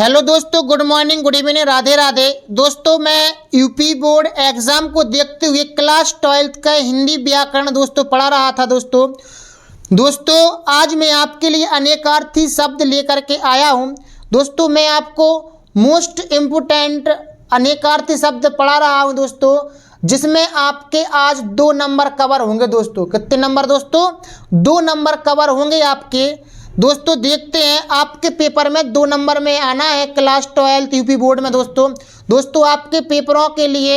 Hello दोस्तों, good morning, good evening, Radhe Radhe. दोस्तों मैं यूपी बोर्ड एग्ज़ाम को देखते हुए क्लास 12th का हिंदी व्याकरण दोस्तों पढ़ा रहा था। दोस्तों आज मैं आपके लिए अनेकार्थी शब्द लेकर के आया हूं। दोस्तों मैं आपको मोस्ट इम्पोर्टेंट अनेकार्थी शब्द पढ़ा रहा हूं दोस्तों, जिसमें आपके आज 2 नंबर कवर होंगे। दोस्तों कितने नंबर? दोस्तों 2 नंबर कवर होंगे आपके। दोस्तों देखते हैं आपके पेपर में 2 नंबर में आना है क्लास 12th यूपी बोर्ड में। दोस्तों आपके पेपरों के लिए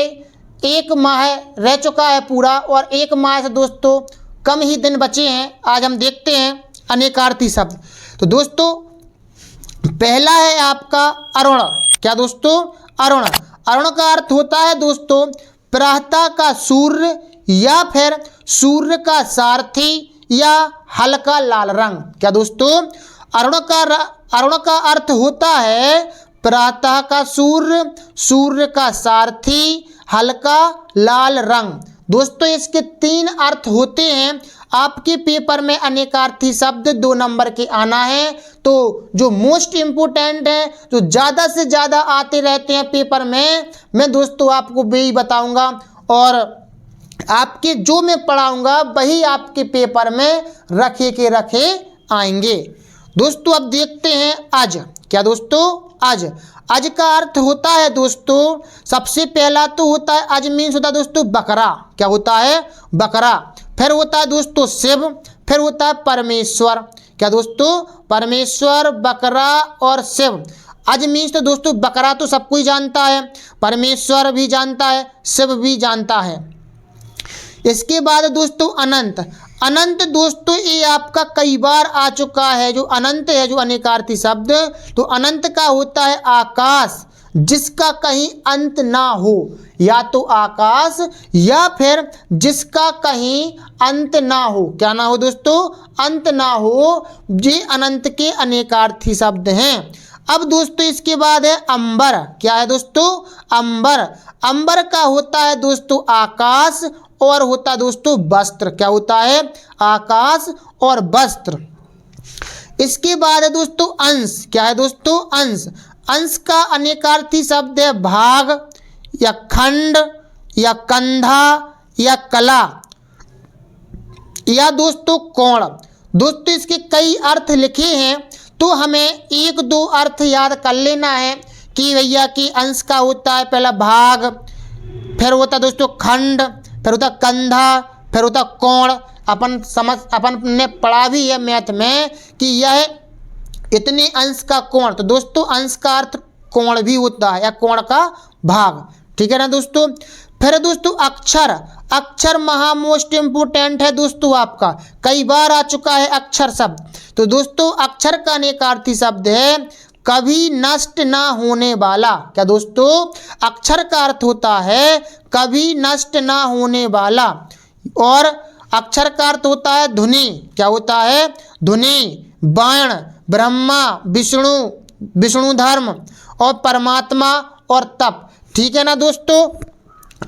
1 माह रह चुका है पूरा, और 1 माह से दोस्तों कम ही दिन बचे हैं। आज हम देखते हैं अनेकार्थी शब्द। तो दोस्तों पहला है आपका अरुण। क्या दोस्तों? अरुण। अरुण का अर्थ होता है दोस्तों प्रातः का सूर्य, या फिर सूर्य का सारथी, या हल्का लाल रंग। क्या दोस्तों? अरुण का अर्थ होता है प्रातः का सूर्य, सूर्य का सारथी, हल्का लाल रंग। दोस्तों इसके 3 अर्थ होते हैं। आपके पेपर में अनेकार्थी शब्द 2 नंबर के आना है। तो जो मोस्ट इम्पोर्टेंट है, जो ज़्यादा से ज़्यादा आते रहते हैं पेपर में, मैं दोस्तों आपको वही बताऊंगा, और आपके जो मैं पढ़ाऊंगा वही आपके पेपर में रखे के रखे आएंगे। दोस्तों अब देखते हैं अज। क्या दोस्तों? अज। अज का अर्थ होता है दोस्तों, सबसे पहला तो होता है अज मीन्स होता है दोस्तों बकरा। क्या होता है? बकरा। फिर होता है दोस्तों शिव, फिर होता है परमेश्वर। क्या दोस्तों? परमेश्वर, बकरा और शिव। अज मीन्स तो दोस्तों बकरा तो सब कोई जानता है, परमेश्वर भी जानता है, शिव भी जानता है। इसके बाद दोस्तों अनंत। अनंत दोस्तों ये आपका कई बार आ चुका है। जो अनंत है, जो अनेकार्थी शब्द, तो अनंत का होता है आकाश जिसका कहीं अंत ना हो। या तो आकाश या फिर जिसका कहीं अंत ना हो। क्या ना हो दोस्तों? अंत ना हो। ये अनंत के अनेकार्थी शब्द हैं। अब दोस्तों इसके बाद है अंबर। क्या है दोस्तों? अंबर। अंबर का होता है दोस्तों आकाश, और होता है दोस्तों वस्त्र। क्या होता है? आकाश और वस्त्र। इसके बाद है दोस्तों अंश। क्या है दोस्तों? अंश। अंश का अनेकार्थी शब्द है भाग, या खंड, या कंधा, या कला, या दोस्तों कोण। दोस्तों इसके कई अर्थ लिखे हैं, तो हमें 1-2 अर्थ याद कर लेना है कि भैया कि अंश का होता है पहला भाग, फिर होता है दोस्तों खंड, फिर होता कंधा, फिर होता कोण। अपन ने पढ़ा भी है मैथ में कि यह इतने अंश का कोण। तो दोस्तों अंश का अर्थ कोण भी होता है, या कोण का भाग। ठीक है ना दोस्तों? फिर दोस्तों अक्षर। अक्षर महा मोस्ट इम्पोर्टेंट है दोस्तों, आपका कई बार आ चुका है अक्षर शब्द। तो दोस्तों अक्षर का अनेकार्थी शब्द है कभी नष्ट ना होने वाला। क्या दोस्तों? अक्षर का अर्थ होता है कभी नष्ट ना होने वाला। और अक्षर का अर्थ होता है धुनी। क्या होता है? धुनी, बाण, ब्रह्मा, विष्णु, विष्णु धर्म, और परमात्मा और तप। ठीक है ना दोस्तों?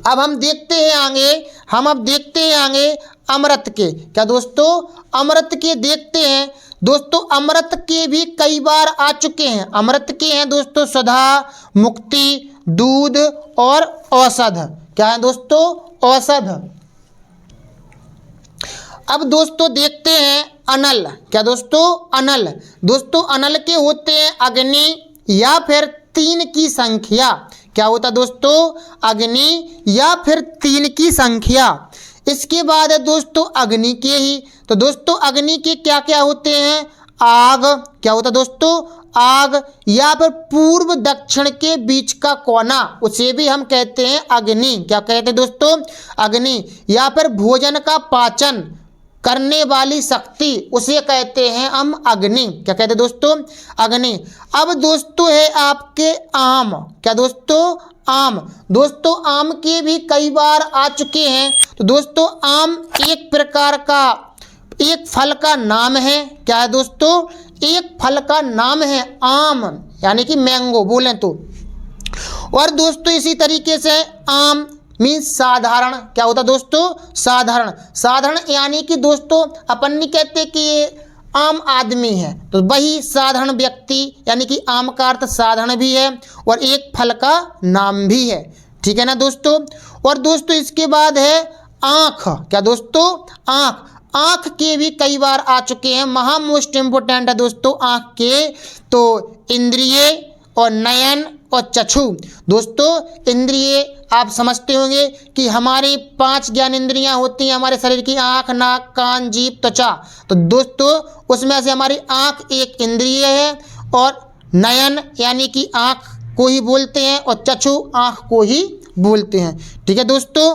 अब हम देखते हैं आगे, अमृत के। क्या दोस्तों? अमृत के देखते हैं। दोस्तों अमृत के भी कई बार आ चुके हैं। अमृत के हैं दोस्तों सुधा, मुक्ति, दूध और औषध। क्या है दोस्तों? औषध। अब दोस्तों देखते हैं अनल। क्या दोस्तों? अनल। दोस्तों अनल के होते हैं अग्नि, या फिर 3 की संख्या। क्या होता है दोस्तों? अग्नि या फिर 3 की संख्या। इसके बाद है दोस्तों अग्नि के ही। तो दोस्तों अग्नि के क्या क्या होते हैं? आग। क्या होता है दोस्तों? आग, या फिर पूर्व दक्षिण के बीच का कोना, उसे भी हम कहते हैं अग्नि। क्या कहते हैं दोस्तों? अग्नि। या फिर भोजन का पाचन करने वाली शक्ति, उसे कहते हैं हम अग्नि। क्या कहते हैं दोस्तों? अग्नि। अब दोस्तों है आपके आम। क्या दोस्तों? आम। दोस्तों आम के भी कई बार आ चुके हैं। तो दोस्तों आम एक प्रकार का, एक फल का नाम है। क्या है दोस्तों? एक फल का नाम है आम, यानी कि मैंगो बोलें तो। और दोस्तों इसी तरीके से आम मीन्स साधारण। क्या होता दोस्तों? साधारण। साधारण यानी कि दोस्तों अपन नहीं कहते कि ये आम आदमी है, तो वही साधारण व्यक्ति यानी कि आम का अर्थ साधारण भी है और एक फल का नाम भी है। ठीक है ना दोस्तों। और दोस्तों इसके बाद है आँख। क्या दोस्तों? आँख। आँख के भी कई बार आ चुके हैं, महा मोस्ट इम्पोर्टेंट है दोस्तों आँख के। तो इंद्रिय और नयन और चक्षु। दोस्तों इंद्रिय आप समझते होंगे कि हमारी 5 ज्ञान इंद्रियां होती हैं हमारे शरीर की, आँख, नाक, कान, जीभ, त्वचा। तो दोस्तों उसमें से हमारी आँख एक इंद्रिय है और नयन यानी कि आँख को ही बोलते हैं और चक्षु आँख को ही बोलते हैं। ठीक है दोस्तों।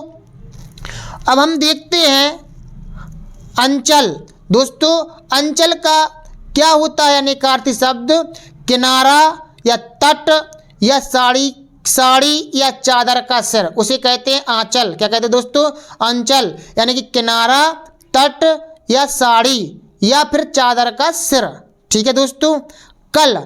अब हम देखते हैं अंचल। दोस्तों अंचल का क्या होता है यानी अर्थी शब्द? किनारा या तट या साड़ी या चादर का सिर, उसे कहते हैं आंचल। क्या कहते हैं दोस्तों? अंचल यानी कि किनारा, तट या साड़ी या फिर चादर का सिर। ठीक है दोस्तों। कल।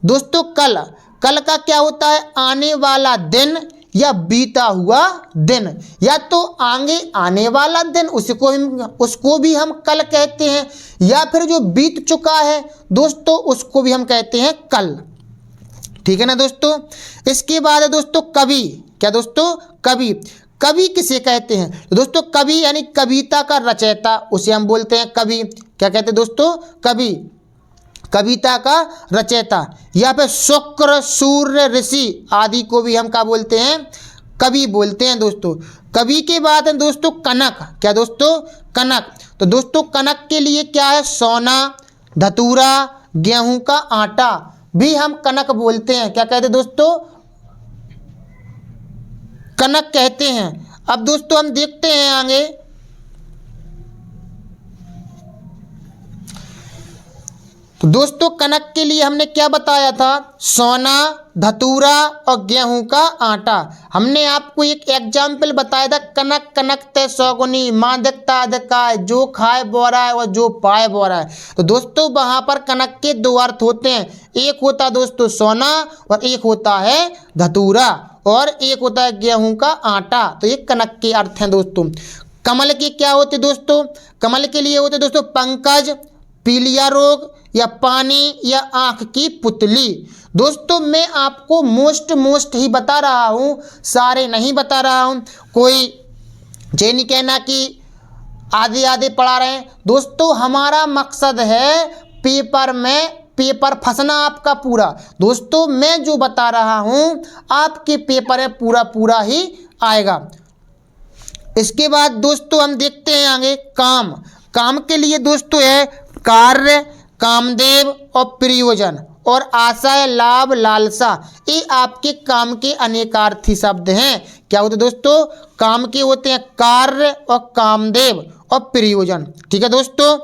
दोस्तों कल का क्या होता है? आने वाला दिन या बीता हुआ दिन, या तो आगे आने वाला दिन उसको भी हम कल कहते हैं, या फिर जो बीत चुका है दोस्तों उसको भी हम कहते हैं कल। ठीक है ना दोस्तों। इसके बाद है दोस्तों कवि। क्या दोस्तों? कवि। कवि किसे कहते हैं? तो दोस्तों कवि यानी कविता का रचयिता, उसे हम बोलते हैं कवि। क्या कहते हैं दोस्तों? कवि, कविता का रचयिता। या फिर शुक्र, सूर्य, ऋषि आदि को भी हम क्या बोलते हैं? कवि बोलते हैं दोस्तों। कवि के बाद है दोस्तों कनक। क्या दोस्तों? कनक। तो दोस्तों कनक के लिए क्या है? सोना, धतूरा, गेहूं का आटा भी हम कनक बोलते हैं। क्या कहते हैं दोस्तों? कनक कहते हैं। अब दोस्तों हम देखते हैं आगे। तो दोस्तों कनक के लिए हमने क्या बताया था? सोना, धतूरा और गेहूं का आटा। हमने आपको एक एग्जाम्पल बताया था, कनक कनक ते सौगुनी, मादकता अधिकाय, जो खाए बोरा है और जो पाए बोरा है। तो दोस्तों वहां पर कनक के 2 अर्थ होते हैं, एक होता है दोस्तों सोना और एक होता है धतूरा और एक होता है गेहूं का आटा। तो ये कनक के अर्थ हैं दोस्तों। कमल के क्या होते दोस्तों? कमल के लिए होते दोस्तों पंकज, पीलिया रोग या पानी या आंख की पुतली। दोस्तों मैं आपको मोस्ट ही बता रहा हूँ, सारे नहीं बता रहा हूँ। कोई ये नहीं कहना कि आधे पढ़ा रहे हैं। दोस्तों हमारा मकसद है पेपर फंसना आपका पूरा। दोस्तों मैं जो बता रहा हूँ आपके पेपर में पूरा ही आएगा। इसके बाद दोस्तों हम देखते हैं आगे काम। काम के लिए दोस्तों है कार्य, कामदेव और प्रयोजन और आशय, लाभ, लालसा। ये आपके काम के अनेकार्थी शब्द हैं। क्या होते दोस्तों? काम के होते हैं कार्य और कामदेव और प्रयोजन। ठीक है दोस्तों।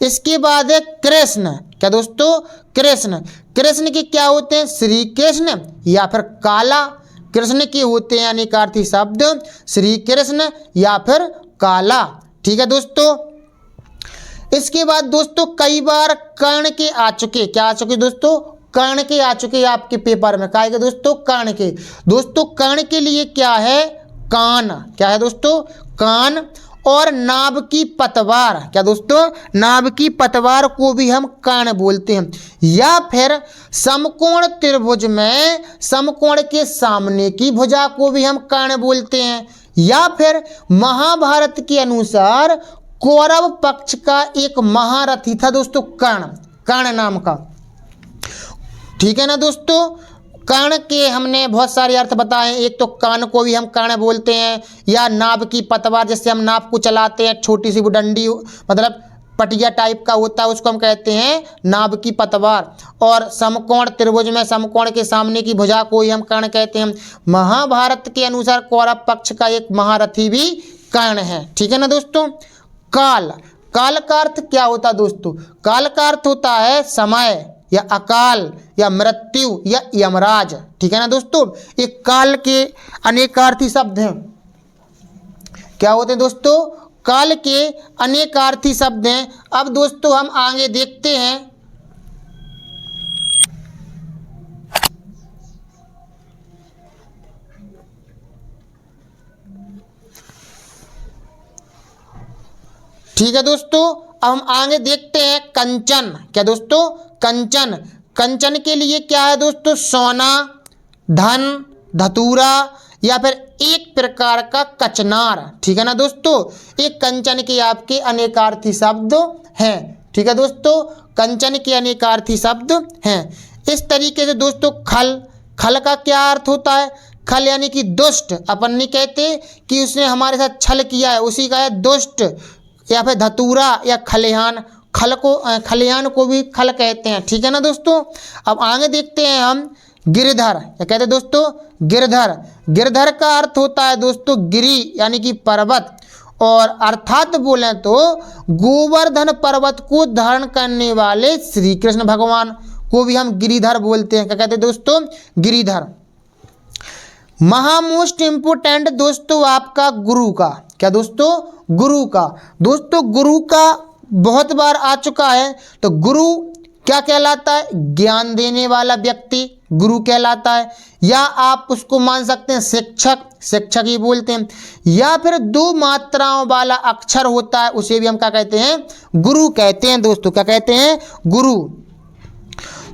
इसके बाद है कृष्ण। क्या दोस्तों? कृष्ण। कृष्ण के क्या होते हैं? श्री कृष्ण या फिर काला। कृष्ण के होते हैं अनेकार्थी शब्द श्री कृष्ण या फिर काला। ठीक है दोस्तों। इसके बाद दोस्तों कई बार कर्ण के आ चुके। क्या आ चुके दोस्तों? कर्ण के आ चुके आपके पेपर में। क्या है दोस्तों? कर्ण के। दोस्तों कर्ण के लिए क्या है? कान। क्या है दोस्तों? कान। और नाभ की पतवार। क्या दोस्तों? नाभ की पतवार को भी हम कर्ण बोलते हैं। या फिर समकोण त्रिभुज में समकोण के सामने की भुजा को भी हम कर्ण बोलते हैं। या फिर महाभारत के अनुसार कौरव पक्ष का एक महारथी था दोस्तों कर्ण नाम का। ठीक है ना दोस्तों। कर्ण के हमने बहुत सारे अर्थ बताए। एक तो कान को भी हम कर्ण बोलते हैं, या नाभ की पतवार जिससे हम नाभ को चलाते हैं, छोटी सी वो डंडी मतलब पटिया टाइप का होता है उसको हम कहते हैं नाभ की पतवार। और समकोण त्रिभुज में समकोण के सामने की भुजा को ही हम कर्ण कहते हैं। महाभारत के अनुसार कौरव पक्ष का एक महारथी भी कर्ण है। ठीक है ना दोस्तों। काल। काल का अर्थ क्या होता है दोस्तों? काल का अर्थ होता है समय या अकाल या मृत्यु या यमराज। ठीक है ना दोस्तों। ये काल के अनेकार्थी शब्द हैं। क्या होते हैं दोस्तों? काल के अनेकार्थी शब्द हैं। अब दोस्तों हम आगे देखते हैं। ठीक है दोस्तों। अब हम आगे देखते हैं कंचन। क्या दोस्तों? कंचन। कंचन के लिए क्या है दोस्तों? सोना, धन, धतूरा या फिर एक प्रकार का कचनार। ठीक है ना दोस्तों? एक कंचन के आपके अनेकार्थी शब्द हैं। ठीक है दोस्तों? कंचन के अनेकार्थी शब्द हैं। इस तरीके से दोस्तों खल, खल का क्या अर्थ होता है? खल यानी कि दुष्ट। अपन नहीं कहते कि उसने हमारे साथ छल किया है, उसी का है दुष्ट। या फिर धतूरा या खलिहान, खलिहान को भी खल कहते हैं। ठीक है ना दोस्तों? अब आगे देखते हैं हम गिरधर। क्या कहते हैं दोस्तों? गिरधर। गिरधर का अर्थ होता है दोस्तों गिरि यानी कि पर्वत, और अर्थात बोलें तो गोवर्धन पर्वत को धारण करने वाले श्री कृष्ण भगवान को भी हम गिरिधर बोलते हैं। क्या कहते हैं दोस्तों? गिरिधर। महामोस्ट इंपोर्टेंट दोस्तों आपका गुरु का। क्या दोस्तों? गुरु का। दोस्तों गुरु का बहुत बार आ चुका है। तो गुरु क्या कहलाता है? ज्ञान देने वाला व्यक्ति गुरु कहलाता है, या आप उसको मान सकते हैं शिक्षक, शिक्षक ही बोलते हैं। या फिर दो मात्राओं वाला अक्षर होता है, उसे भी हम क्या कहते हैं? गुरु कहते हैं दोस्तों। क्या कहते हैं? गुरु।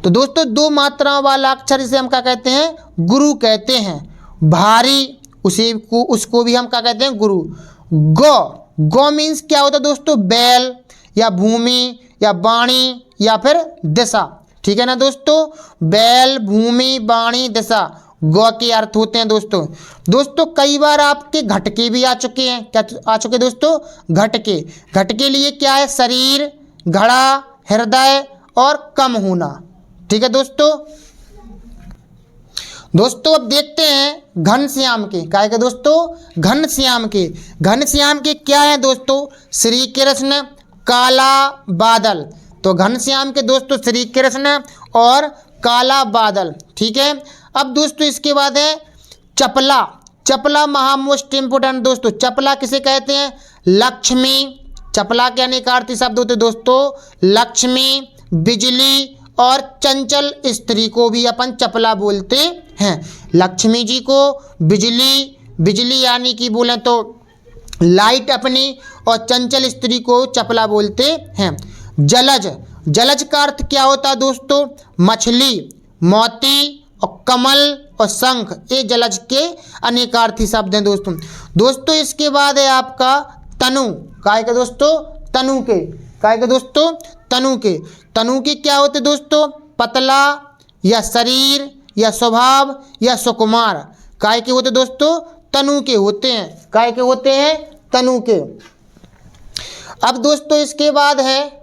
तो दोस्तों दो मात्राओं वाला अक्षर इसे हम क्या कहते हैं? गुरु कहते हैं। भारी, उसको भी हम क्या कहते हैं? गुरु। गौ, गौ मीन्स क्या होता है दोस्तों? बैल या भूमि या वाणी या फिर दिशा। ठीक है ना दोस्तों? बैल, भूमि, वाणी, दिशा गौ के अर्थ होते हैं दोस्तों। दोस्तों कई बार आपके घटके भी आ चुके हैं। क्या आ चुके दोस्तों? घटके। घट के लिए क्या है? शरीर, घड़ा, हृदय और कम होना। ठीक है दोस्तों? दोस्तों अब देखते हैं घनश्याम के। क्या है दोस्तों? घनश्याम के। घनश्याम के क्या है दोस्तों? श्री कृष्ण, काला बादल। तो घनश्याम के दोस्तों श्री कृष्ण और काला बादल। ठीक है। अब दोस्तों इसके बाद है चपला। चपला महामोस्ट इंपोर्टेंट दोस्तों। चपला किसे कहते हैं? लक्ष्मी। चपला के अनेकार्थी शब्द होते दोस्तों लक्ष्मी, बिजली और चंचल स्त्री को भी अपन चपला बोलते हैं। लक्ष्मी जी को बिजली, बिजली यानी कि बोले तो लाइट अपनी, और चंचल स्त्री को चपला बोलते हैं। जलज, जलज का अर्थ क्या होता है दोस्तों? मछली, मोती और कमल और शंख, ये जलज के अनेकार्थी शब्द हैं दोस्तों। दोस्तों इसके बाद है आपका तनु। काय के दोस्तों? तनु के। काय के दोस्तों? तनु के। तनु के क्या होते दोस्तों? पतला या शरीर या स्वभाव या सुकुमार। काय के होते दोस्तों? तनु के होते हैं। काय के होते हैं? तनु के। अब दोस्तों इसके बाद है,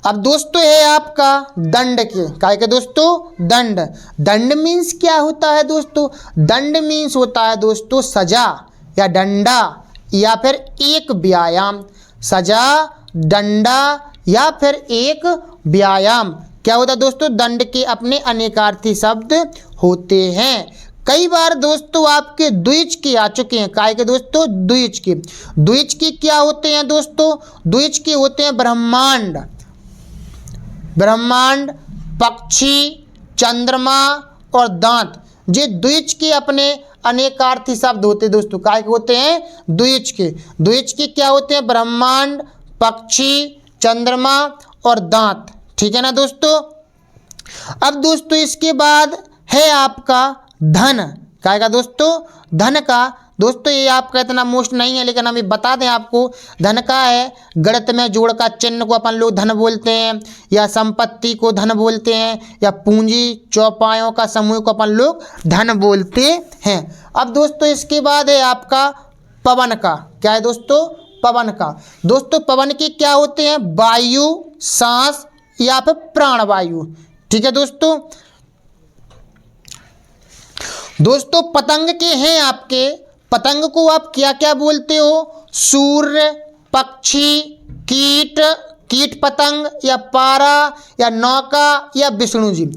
अब दोस्तों है आपका दंड के। काय के दोस्तों? दंड। दंड मीन्स क्या होता है दोस्तों? दंड मीन्स होता है दोस्तों सजा या डंडा या फिर एक व्यायाम। सजा, डंडा या फिर एक व्यायाम क्या होता है दोस्तों? दंड के अपने अनेकार्थी शब्द होते हैं। कई बार दोस्तों आपके द्विज के आ चुके हैं। काय के दोस्तों? द्विज के। द्विज के क्या होते हैं दोस्तों? द्विज के होते हैं ब्रह्मांड, ब्रह्मांड, पक्षी, चंद्रमा और दांत। ये द्विज के अपने अनेकार्थी शब्द होते हैं दोस्तों। काय के होते हैं? द्विज के। द्विज के क्या होते हैं? ब्रह्मांड, पक्षी, चंद्रमा और दांत। ठीक है ना दोस्तों? अब दोस्तों इसके बाद है आपका धन। काय का दोस्तों? धन का। दोस्तों ये आपका इतना मोस्ट नहीं है, लेकिन हम ये बता दें आपको, धन का है गणित में जोड़ का चिन्ह को अपन लोग धन बोलते हैं, या संपत्ति को धन बोलते हैं, या पूंजी चौपायों का समूह को अपन लोग धन बोलते हैं। अब दोस्तों इसके बाद है आपका पवन का। क्या है दोस्तों? पवन का। दोस्तों पवन के क्या होते हैं? वायु, सांस या फिर प्राणवायु। ठीक है दोस्तों? दोस्तों पतंग के हैं आपके, पतंग को आप क्या क्या बोलते हो? सूर्य, पक्षी, कीट, कीट पतंग या पारा या नौका या विष्णु जी।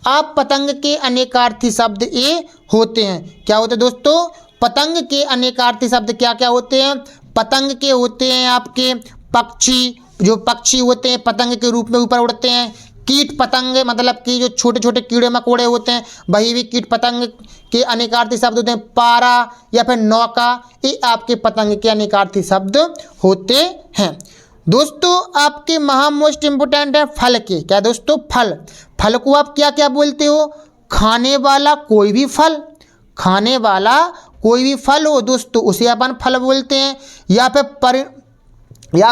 आप पतंग के अनेकार्थी शब्द ये होते हैं। क्या होते हैं दोस्तों? पतंग के अनेकार्थी शब्द क्या क्या होते हैं? पतंग के होते हैं आपके पक्षी, जो पक्षी होते हैं पतंग के रूप में ऊपर उड़ते हैं। कीट पतंग मतलब कि जो छोटे छोटे कीड़े मकोड़े होते हैं, वही भी कीट पतंग के अनेकार्थी शब्द होते हैं। पारा या फिर नौका, ये आपके पतंग के अनेकार्थी शब्द होते हैं। दोस्तों आपके महा मोस्ट इम्पोर्टेंट है फल के, क्या दोस्तों, फल। फल को आप क्या क्या बोलते हो, खाने वाला कोई भी फल, खाने वाला कोई भी फल हो दोस्तों उसे अपन फल बोलते हैं। या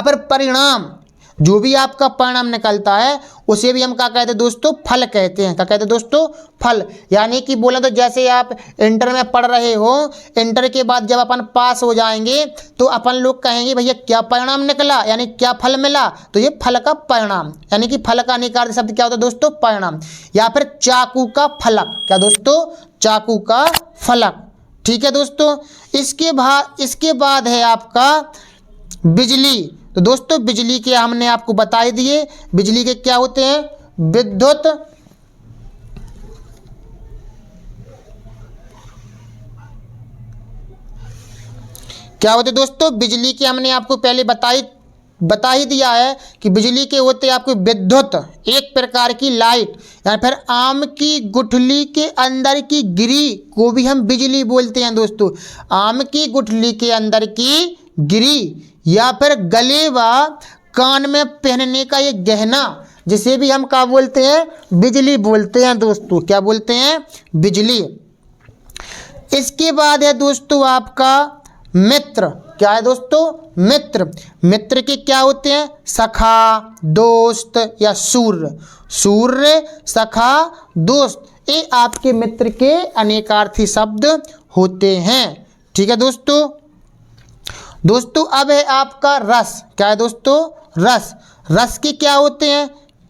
फिर परिणाम, जो भी आपका परिणाम निकलता है उसे भी हम क्या कहते हैं दोस्तों, फल कहते हैं। क्या कहते हैं दोस्तों, फल। यानी कि बोला तो जैसे आप इंटर में पढ़ रहे हो, इंटर के बाद जब अपन पास हो जाएंगे तो अपन लोग कहेंगे भैया क्या परिणाम निकला, यानी क्या फल मिला, तो ये फल का परिणाम, यानी कि फल का निकार्य शब्द क्या होता है दोस्तों, परिणाम। या फिर चाकू का फलक, क्या दोस्तों, चाकू का फलक। ठीक है दोस्तों। इसके बाद है आपका बिजली। तो दोस्तों बिजली के हमने आपको बता ही दिए, बिजली के क्या होते हैं, विद्युत, क्या होते दोस्तों, बिजली के हमने आपको पहले बता ही दिया है कि बिजली के होते हैं आपको विद्युत, एक प्रकार की लाइट। या फिर आम की गुठली के अंदर की गिरी को भी हम बिजली बोलते हैं दोस्तों, आम की गुठली के अंदर की गिरी। या फिर गले व कान में पहनने का ये गहना, जिसे भी हम क्या बोलते हैं, बिजली बोलते हैं दोस्तों, क्या बोलते हैं, बिजली। इसके बाद है दोस्तों आपका मित्र, क्या है दोस्तों, मित्र। मित्र के क्या होते हैं, सखा, दोस्त या सूर्य, सूर्य, सखा, दोस्त, ये आपके मित्र के अनेकार्थी शब्द होते हैं। ठीक है दोस्तों। दोस्तों अब है आपका रस, क्या है दोस्तों, रस। रस के क्या होते हैं,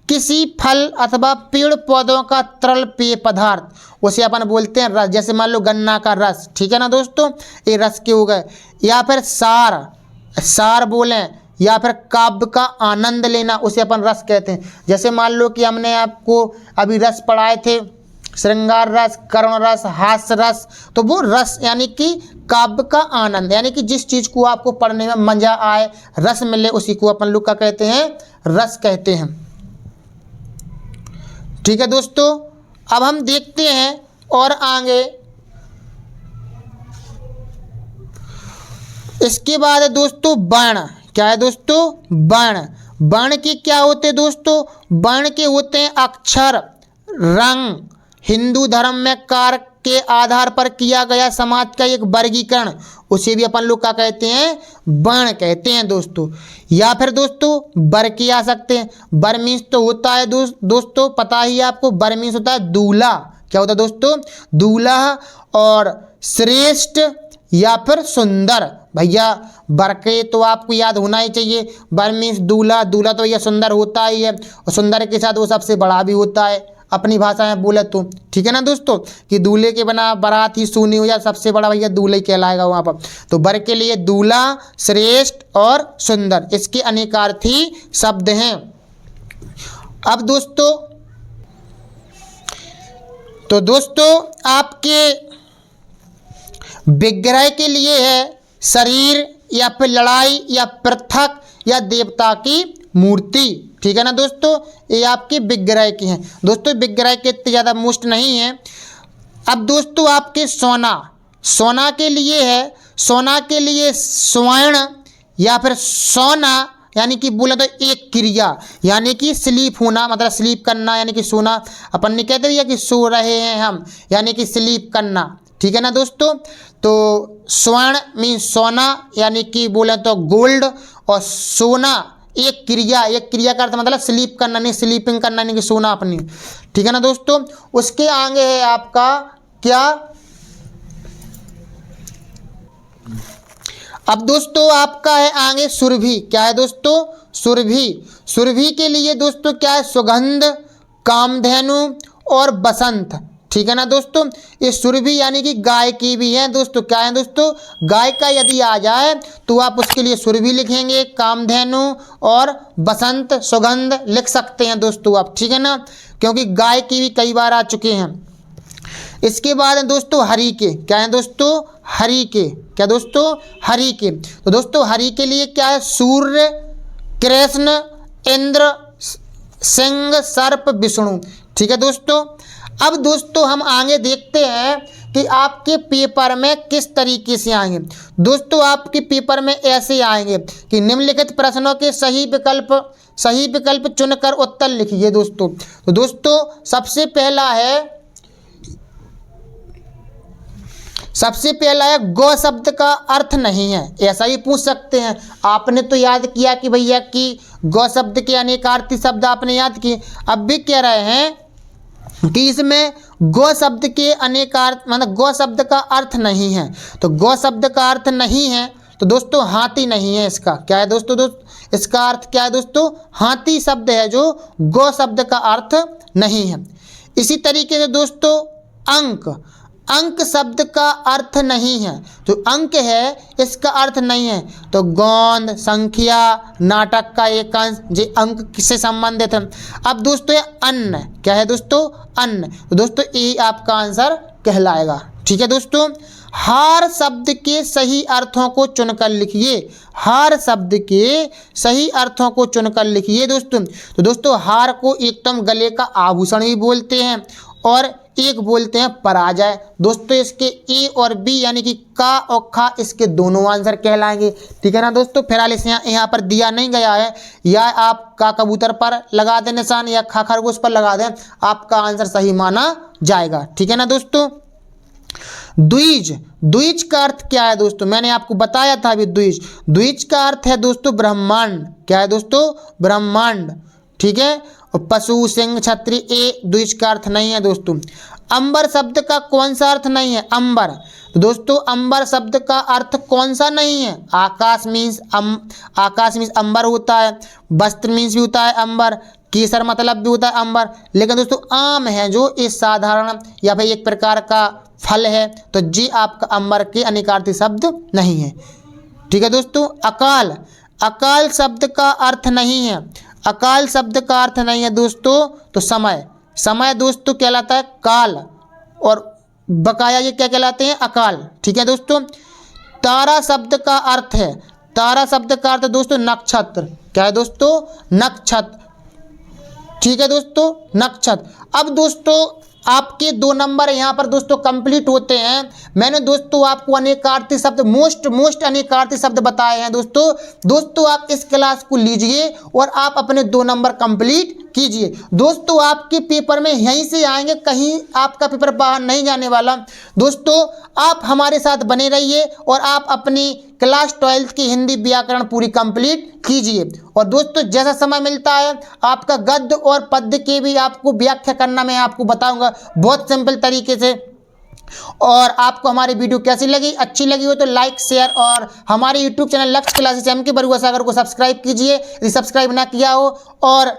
किसी फल अथवा पेड़ पौधों का तरल पेय पदार्थ, उसे अपन बोलते हैं रस। जैसे मान लो गन्ना का रस, ठीक है ना दोस्तों, ये रस के हो गए। या फिर सार बोलें, या फिर काव्य का आनंद लेना, उसे अपन रस कहते हैं। जैसे मान लो कि हमने आपको अभी रस पढ़ाए थे, श्रृंगार रस, करुण रस, हास्य रस, तो वो रस यानी कि काव्य का आनंद, यानी कि जिस चीज़ को आपको पढ़ने में मजा आए, रस मिले, उसी को अपन लोग क्या कहते हैं, रस कहते हैं। ठीक है दोस्तों। अब हम देखते हैं और आगे, इसके बाद है दोस्तों वर्ण, क्या है दोस्तों, वर्ण। वर्ण के क्या होते हैं दोस्तों, वर्ण के होते हैं अक्षर, रंग, हिंदू धर्म में कार्य के आधार पर किया गया समाज का एक वर्गीकरण, उसे भी अपन लोग क्या कहते हैं, वर्ण कहते हैं दोस्तों। या फिर दोस्तों वर के आ सकते हैं, वर मीन्स तो होता है दोस्तों पता ही आपको, वर मीन्स होता है दूल्हा, क्या होता है दोस्तों, दूल्हा। और श्रेष्ठ या फिर सुंदर, भैया वर के तो आपको याद होना ही चाहिए, वर मीन्स दूल्हा, दूल्हा तो भैया सुंदर होता ही है, और सुंदर के साथ वो सबसे बड़ा भी होता है अपनी भाषा में बोले तो। ठीक है ना दोस्तों, कि दूल्हे के बिना बारात ही सूनी हो जाए, सबसे बड़ा भैया दूल्हा ही कहलाएगा वहाँ पर। तो वर के लिए दूल्हा, श्रेष्ठ और सुंदर, इसके अनेकार्थी शब्द हैं। अब दोस्तों आपके विग्रह के लिए है शरीर, या फिर लड़ाई, या पृथक, या देवता की मूर्ति। ठीक है ना दोस्तों, ये आपके विग्रह की हैं दोस्तों, विग्रह के इतने ज़्यादा मोस्ट नहीं हैं। अब दोस्तों आपके सोना के लिए है, सोना के लिए स्वर्ण, या फिर सोना, यानी कि बोला तो एक क्रिया, यानी कि स्लीप होना, मतलब स्लीप करना, यानी कि सोना अपन ने कहते भैया कि सो रहे हैं हम, यानी कि स्लीप करना। ठीक है ना दोस्तों। तो स्वर्ण मीन्स सोना, यानी कि बोले तो गोल्ड, और सोना एक क्रिया का अर्थ मतलब स्लीप करना, नहीं स्लीपिंग करना, नहीं कि सोना अपनी। ठीक है ना दोस्तों। उसके आगे है आपका क्या, अब दोस्तों आपका है आगे सुरभि, क्या है दोस्तों, सुरभि के लिए दोस्तों क्या है, सुगंध, कामधेनु और बसंत। ठीक है ना दोस्तों। ये सुरभि यानी कि गाय की भी है दोस्तों, क्या है दोस्तों, गाय का यदि आ जाए तो आप उसके लिए सुरभि लिखेंगे, कामधेनु और बसंत, सुगंध लिख सकते हैं दोस्तों आप। ठीक है ना, क्योंकि गाय की भी कई बार आ चुके हैं। इसके बाद है दोस्तों हरि के, क्या है दोस्तों, हरि के, क्या दोस्तों, हरि के। तो दोस्तों हरि के लिए क्या है, सूर्य, कृष्ण, इंद्र, सिंह, सर्प, विष्णु। ठीक है दोस्तों। अब दोस्तों हम आगे देखते हैं कि आपके पेपर में किस तरीके से आएंगे। दोस्तों आपके पेपर में ऐसे आएंगे कि निम्नलिखित प्रश्नों के सही विकल्प चुनकर उत्तर लिखिए। दोस्तों तो दोस्तों सबसे पहला है गौ शब्द का अर्थ नहीं है, ऐसा ही पूछ सकते हैं। आपने तो याद किया कि भैया कि गौ शब्द के अनेकार्थी शब्द आपने याद किए, अब भी कह रहे हैं कि इसमें गौ शब्द के अनेकार्थ मतलब गौ शब्द का अर्थ नहीं है। तो गौ शब्द का अर्थ नहीं है तो दोस्तों हाथी नहीं है, इसका क्या है दोस्तों इसका अर्थ क्या है दोस्तों, हाथी शब्द है जो गौ शब्द का अर्थ नहीं है। इसी तरीके से दोस्तों अंक शब्द का अर्थ नहीं है, जो अंक है इसका अर्थ नहीं है। तो गोंद, संख्या, नाटक का एक अंश ये अंक से संबंधित है। अब दोस्तों ये अन्न क्या है दोस्तों, अन्न, तो दोस्तों यही आपका आंसर कहलाएगा। ठीक है दोस्तों, हार शब्द के सही अर्थों को चुनकर लिखिए। हार शब्द के सही अर्थों को चुनकर लिखिए दोस्तों। तो दोस्तों हार को एक तो हम गले का आभूषण भी बोलते हैं और एक बोलते हैं पराजय। दोस्तों इसके ए और बी यानी कि का और खा इसके दोनों आंसर कहलाएंगे। ठीक है ना दोस्तों, फिलहाल इसे यहाँ पर दिया नहीं गया है, या आप का कबूतर पर लगा दें निशान या खा खरगोश पर लगा दें, आपका आंसर सही माना जाएगा। ठीक है ना दोस्तों। द्विज का अर्थ क्या है दोस्तों, मैंने आपको बताया था अभी। द्विज का अर्थ है दोस्तों ब्रह्मांड। क्या है दोस्तों, ब्रह्मांड। ठीक है, और पशु, सिंह, छतरी ए द्विज का अर्थ नहीं है दोस्तों। अंबर शब्द का कौन सा अर्थ नहीं है, अंबर, तो दोस्तों अंबर शब्द का अर्थ कौन सा नहीं है। आकाश मीन्स अंबर होता है, वस्त्र मीन्स भी होता है अंबर, केसर मतलब भी होता है अंबर। लेकिन दोस्तों आम है जो इस साधारण या भाई एक प्रकार का फल है, तो जी आपका अंबर के अनेकार्थी शब्द नहीं है। ठीक है दोस्तों। अकाल शब्द का अर्थ नहीं है, अकाल शब्द का अर्थ नहीं है दोस्तों। तो समय दोस्तों कहलाता है काल, और बकाया ये क्या कहलाते हैं, अकाल। ठीक है दोस्तों। तारा शब्द का अर्थ है, तारा शब्द का अर्थ दोस्तों नक्षत्र। क्या है दोस्तों, नक्षत्र। ठीक है दोस्तों, नक्षत्र। अब दोस्तों आपके 2 नंबर यहाँ पर दोस्तों कंप्लीट होते हैं। मैंने दोस्तों आपको अनेकार्थी शब्द मोस्ट अनेकार्थी शब्द बताए हैं दोस्तों आप इस क्लास को लीजिए और आप अपने 2 नंबर कंप्लीट कीजिए। दोस्तों आपके पेपर में यहीं से आएंगे, कहीं आपका पेपर बाहर नहीं जाने वाला। दोस्तों आप हमारे साथ बने रहिए और आप अपनी क्लास 12th की हिंदी व्याकरण पूरी कंप्लीट कीजिए। और दोस्तों जैसा समय मिलता है आपका गद्य और पद्य के भी आपको व्याख्या करना मैं आपको बताऊंगा बहुत सिंपल तरीके से। और आपको हमारी वीडियो कैसी लगी, अच्छी लगी हो तो लाइक, शेयर और हमारे यूट्यूब चैनल लक्ष्य क्लासेस एम के बरुआ सागर को सब्सक्राइब कीजिए यदि सब्सक्राइब ना किया हो। और